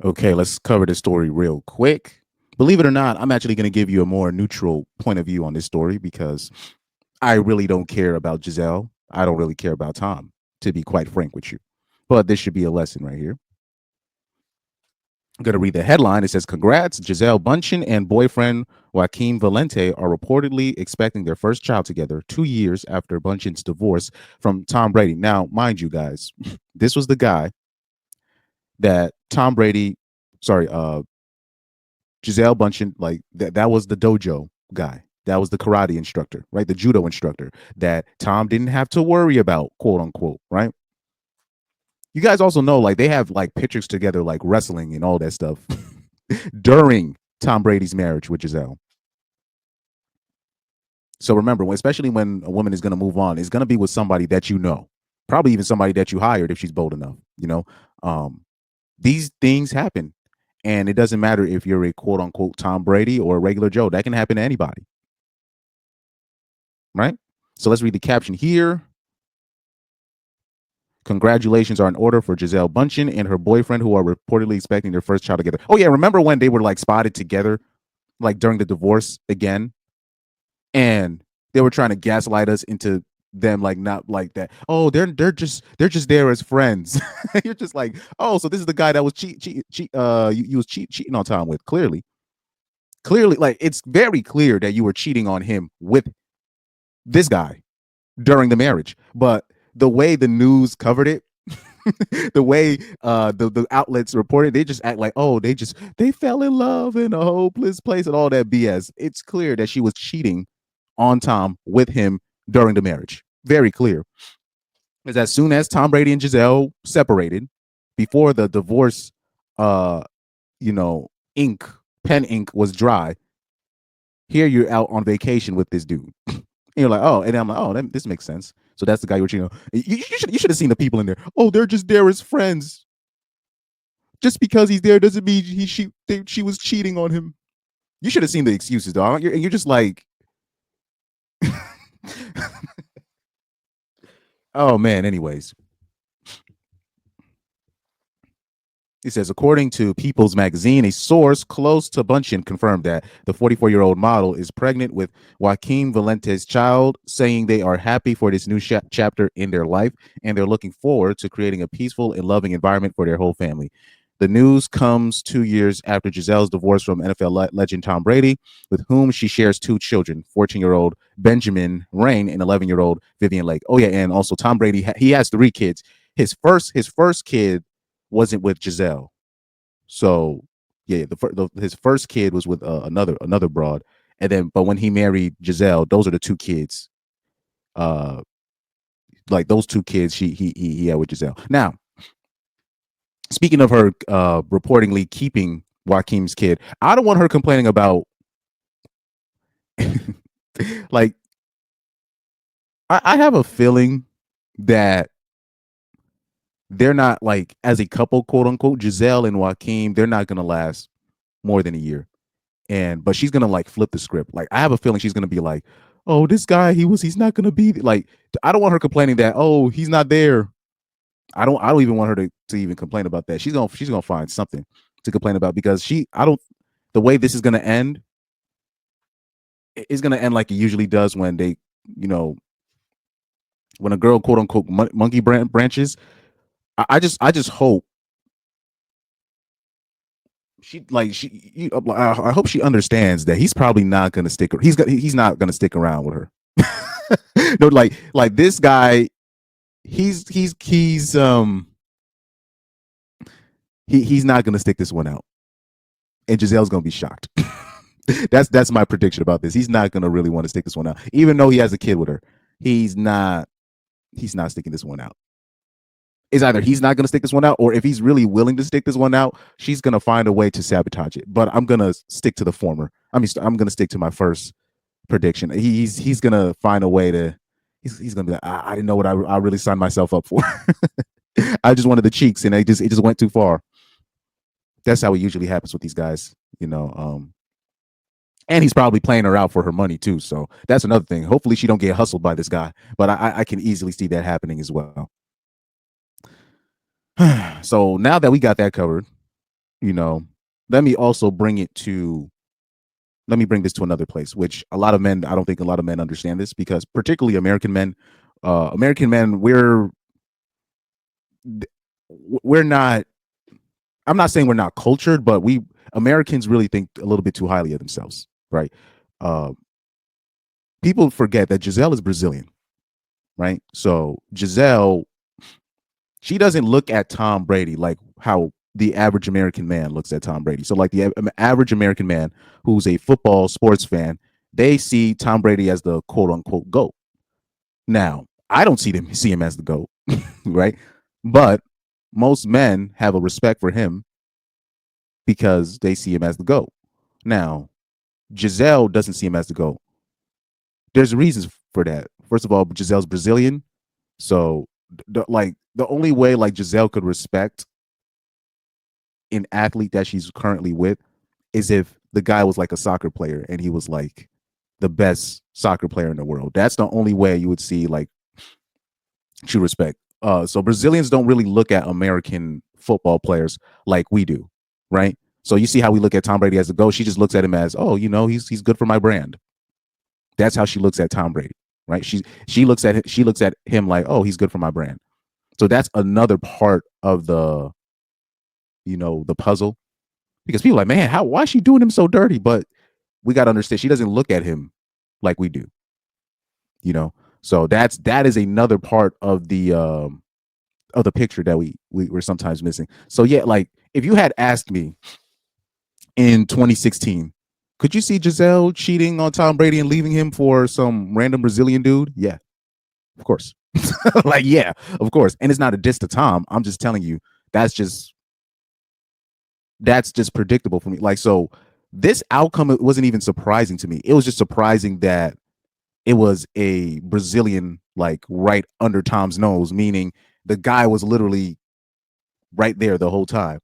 Okay, let's cover this story real quick. Believe it or not, I'm actually going to give you a more neutral point of view on this story because I really don't care about Gisele. I don't really care about Tom, to be quite frank with you. But this should be a lesson right here. I'm going to read the headline. It says, Congrats, Gisele Bündchen and boyfriend Joaquim Valente are reportedly expecting their first child together 2 years after Bündchen's divorce from Tom Brady. Now, mind you guys, this was the guy that Tom Brady, sorry, Gisele Bündchen, like that was the dojo guy. That was the karate instructor, right? The judo instructor that Tom didn't have to worry about, quote unquote, right? You guys also know, like, they have like pictures together, like wrestling and all that stuff during Tom Brady's marriage with Gisele. So remember, especially when a woman is going to move on, it's going to be with somebody that you know, probably even somebody that you hired if she's bold enough. Um, these things happen, and it doesn't matter if you're a quote unquote Tom Brady or a regular Joe. That can happen to anybody, right? So let's read the caption here. Congratulations are in order for Gisele Bündchen and her boyfriend, who are reportedly expecting their first child together. Oh yeah, remember when they were like spotted together, like during the divorce again, and they were trying to gaslight us into them like not like that. Oh, they're just there as friends. You're just like, oh, so this is the guy that was you was cheating on Tom with. Clearly, like it's very clear that you were cheating on him with this guy during the marriage. But the way the news covered it, the way the outlets reported, they just act like, oh, they fell in love in a hopeless place and all that BS. It's clear that she was cheating on Tom with him during the marriage. Very clear. Because as soon as Tom Brady and Gisele separated, before the divorce, uh, ink, pen ink was dry, here you're out on vacation with this dude. And you're like, oh, and I'm like, oh, this makes sense. So that's the guy you were cheating on. You should have seen the people in there. Oh, they're just there as friends. Just because he's there doesn't mean she was cheating on him. You should have seen the excuses, dog. You're just like, oh man. Anyways, it says, according to People's Magazine, a source close to Bündchen confirmed that the 44-year-old model is pregnant with Joaquim Valente's child, saying they are happy for this new chapter in their life and they're looking forward to creating a peaceful and loving environment for their whole family. The news comes 2 years after Gisele's divorce from NFL legend Tom Brady, with whom she shares two children, 14-year-old Benjamin Rain and 11-year-old Vivian Lake. Oh yeah, and also Tom Brady, he has three kids. His first kid wasn't with Gisele. So yeah, his first kid was with another broad, and then but when he married Gisele, those are the two kids. Uh, like those two kids he had with Gisele. Now, speaking of her reportedly keeping Joaquim's kid, I don't want her complaining about like I have a feeling that they're not like as a couple, quote unquote, Gisele and Joaquim, they're not gonna last more than a year. But she's gonna like flip the script. Like I have a feeling she's gonna be like, oh, this guy, he's not gonna be like. I don't want her complaining that, oh, he's not there. I don't even want her to even complain about that. She's gonna find something to complain about because I don't the way this is gonna end is gonna end like it usually does when they you know when a girl, quote unquote, monkey branches. I just hope I hope she understands that he's probably not gonna stick. He's not gonna stick around with her. No, like this guy, he's not gonna stick this one out, and Giselle's gonna be shocked. That's my prediction about this. He's not gonna really want to stick this one out, even though he has a kid with her. He's not. He's not sticking this one out. It's either he's not going to stick this one out, or if he's really willing to stick this one out, she's going to find a way to sabotage it. But I'm going to stick to the former. I mean, I'm going to stick to my first prediction. He's going to find a way to. He's going to be like, I didn't know what I really signed myself up for. I just wanted the cheeks, and it just went too far. That's how it usually happens with these guys, you know. And he's probably playing her out for her money too. So that's another thing. Hopefully, she don't get hustled by this guy. But I can easily see that happening as well. So now that we got that covered, you know, let me also bring it to let me bring this to another place, which a lot of men, I don't think a lot of men understand this because particularly American men, we're not, I'm not saying we're not cultured, but we Americans really think a little bit too highly of themselves, right? Uh, People forget that Gisele is Brazilian, right? So Gisele, she doesn't look at Tom Brady like how the average American man looks at Tom Brady. So like the average American man who's a football sports fan, they see Tom Brady as the quote unquote GOAT. Now, I don't see him as the GOAT, right? But most men have a respect for him because they see him as the GOAT. Now, Gisele doesn't see him as the GOAT. There's reasons for that. First of all, Gisele's Brazilian. So the only way like Gisele could respect an athlete that she's currently with is if the guy was like a soccer player and he was like the best soccer player in the world. That's the only way you would see like true respect. So Brazilians don't really look at American football players like we do, right? So you see how we look at Tom Brady as a GOAT. She just looks at him as, oh, he's good for my brand. That's how she looks at Tom Brady, right? She looks at him like, oh, he's good for my brand. So that's another part of the puzzle because people are like, man, why is she doing him so dirty? But we got to understand she doesn't look at him like we do, you know. So that is another part of the picture that we're sometimes missing. So yeah, like if you had asked me in 2016, could you see Gisele cheating on Tom Brady and leaving him for some random Brazilian dude? Yeah, of course. Like yeah, of course. And it's not a diss to Tom. I'm just telling you that's just predictable for me. Like so, this outcome wasn't even surprising to me. It was just surprising that it was a Brazilian like right under Tom's nose, meaning the guy was literally right there the whole time.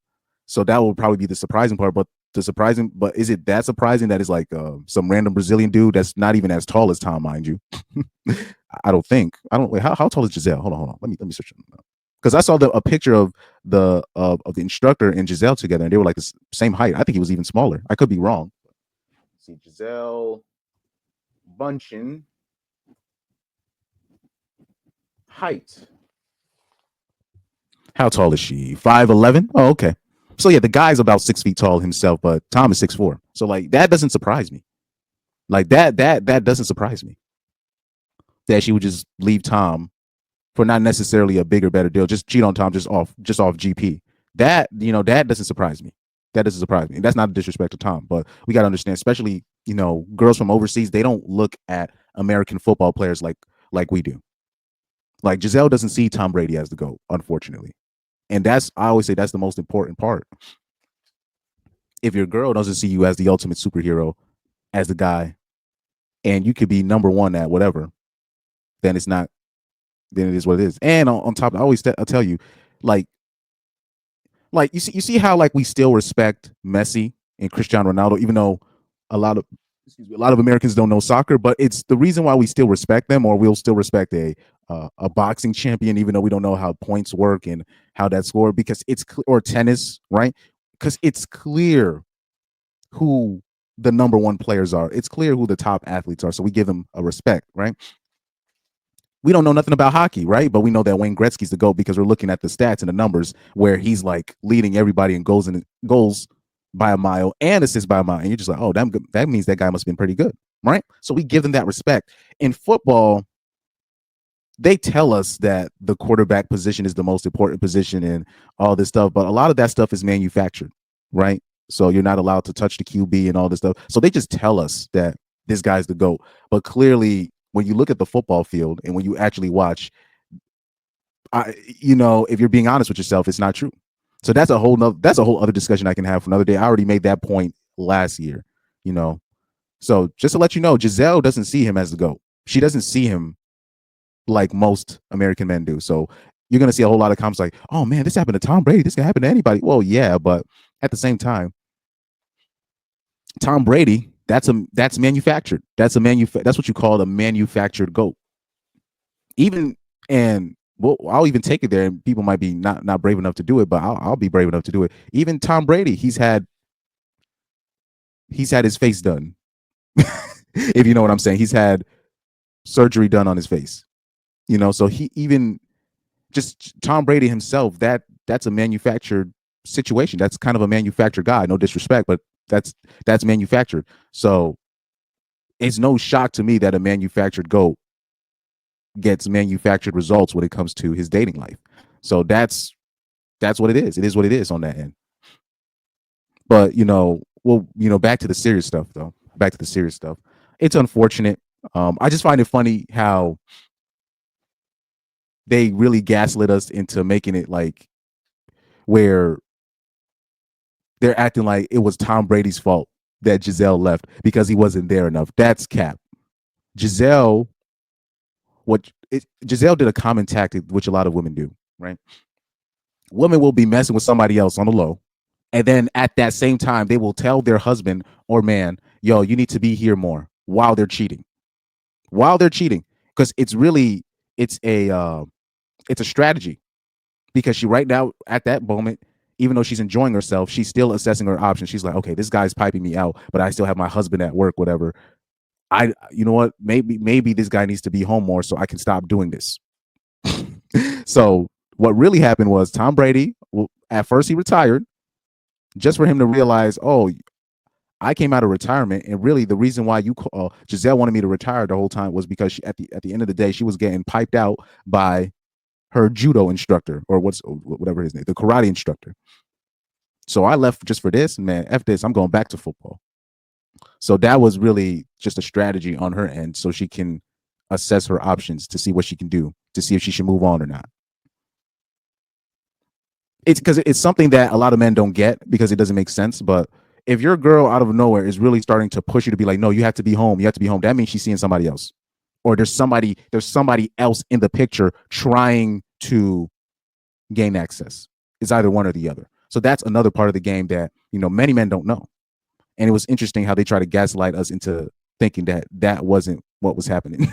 So that would probably be the surprising part. But is it that surprising that it's like some random Brazilian dude that's not even as tall as Tom, mind you? I don't think. I don't. Wait, how tall is Gisele? Hold on. Let me search it because I saw a picture of the instructor and Gisele together, and they were like the same height. I think he was even smaller. I could be wrong. Let's see, Gisele Bündchen height. How tall is she? 5'11"? Oh, okay. So yeah, the guy's about 6 feet tall himself, but Tom is 6'4". So like that doesn't surprise me. Like that doesn't surprise me. That she would just leave Tom for not necessarily a bigger, better deal, just cheat on Tom just off GP. That doesn't surprise me. That doesn't surprise me. That's not a disrespect to Tom, but we got to understand, especially girls from overseas, they don't look at American football players like we do. Like Gisele doesn't see Tom Brady as the GOAT, unfortunately. And I always say that's the most important part. If your girl doesn't see you as the ultimate superhero, as the guy, and you could be number one at whatever, then it's not. Then it is what it is. And on top, I tell you, like, you see how like we still respect Messi and Cristiano Ronaldo, even though a lot of a lot of Americans don't know soccer, but it's the reason why we still respect them, or we'll still respect a boxing champion, even though we don't know how points work and how that's scored, because or tennis, right? Because it's clear who the number one players are. It's clear who the top athletes are, so we give them a respect, right? We don't know nothing about hockey, right? But we know that Wayne Gretzky's the GOAT because we're looking at the stats and the numbers where he's like leading everybody in goals by a mile and assists by a mile. And you're just like, oh, that means that guy must have been pretty good, right? So we give them that respect. In football, they tell us that the quarterback position is the most important position and all this stuff, but a lot of that stuff is manufactured, right? So you're not allowed to touch the QB and all this stuff. So they just tell us that this guy's the GOAT. But clearly, when you look at the football field and when you actually watch, if you're being honest with yourself, it's not true. So that's a whole other discussion I can have for another day. I already made that point last year, you know. So just to let you know, Gisele doesn't see him as the GOAT. She doesn't see him like most American men do. So you're gonna see a whole lot of comments like, "Oh man, this happened to Tom Brady. This can happen to anybody." Well, yeah, but at the same time, Tom Brady, that's manufactured. That's what you call a manufactured GOAT. Even and well, I'll even take it there, and people might be not brave enough to do it, but I'll be brave enough to do it. Even Tom Brady, he's had his face done. If you know what I'm saying, he's had surgery done on his face. So he even just Tom Brady himself, that's a manufactured situation. That's kind of a manufactured guy. No disrespect, but that's manufactured. So it's no shock to me that a manufactured goat gets manufactured results when it comes to his dating life. So that's what it is. It is what it is on that end. But back to the serious stuff though. Back to the serious stuff. It's unfortunate. I just find it funny how they really gaslit us into making it like where they're acting like it was Tom Brady's fault that Gisele left because he wasn't there enough. That's cap. Gisele, Gisele did a common tactic which a lot of women do, right? Women will be messing with somebody else on the low, and then at that same time, they will tell their husband or man, "Yo, you need to be here more," while they're cheating. While they're cheating, because it's a strategy. Because she right now at that moment, even though she's enjoying herself, she's still assessing her options. She's like, okay, this guy's piping me out, but I still have my husband at work, whatever. You know what? Maybe this guy needs to be home more so I can stop doing this. So what really happened was Tom Brady, at first he retired just for him to realize, oh, I came out of retirement, and really the reason why Gisele wanted me to retire the whole time was because at the end of the day, she was getting piped out by her judo instructor, or whatever his name, the karate instructor. So I left just for this, man. F this, I'm going back to football. So that was really just a strategy on her end, so she can assess her options to see what she can do, to see if she should move on or not. It's because it's something that a lot of men don't get because it doesn't make sense. But if your girl out of nowhere is really starting to push you to be like, no, you have to be home, that means she's seeing somebody else, or there's somebody else in the picture trying to gain access. It's either one or the other. So that's another part of the game that many men don't know. And it was interesting how they try to gaslight us into thinking that wasn't what was happening.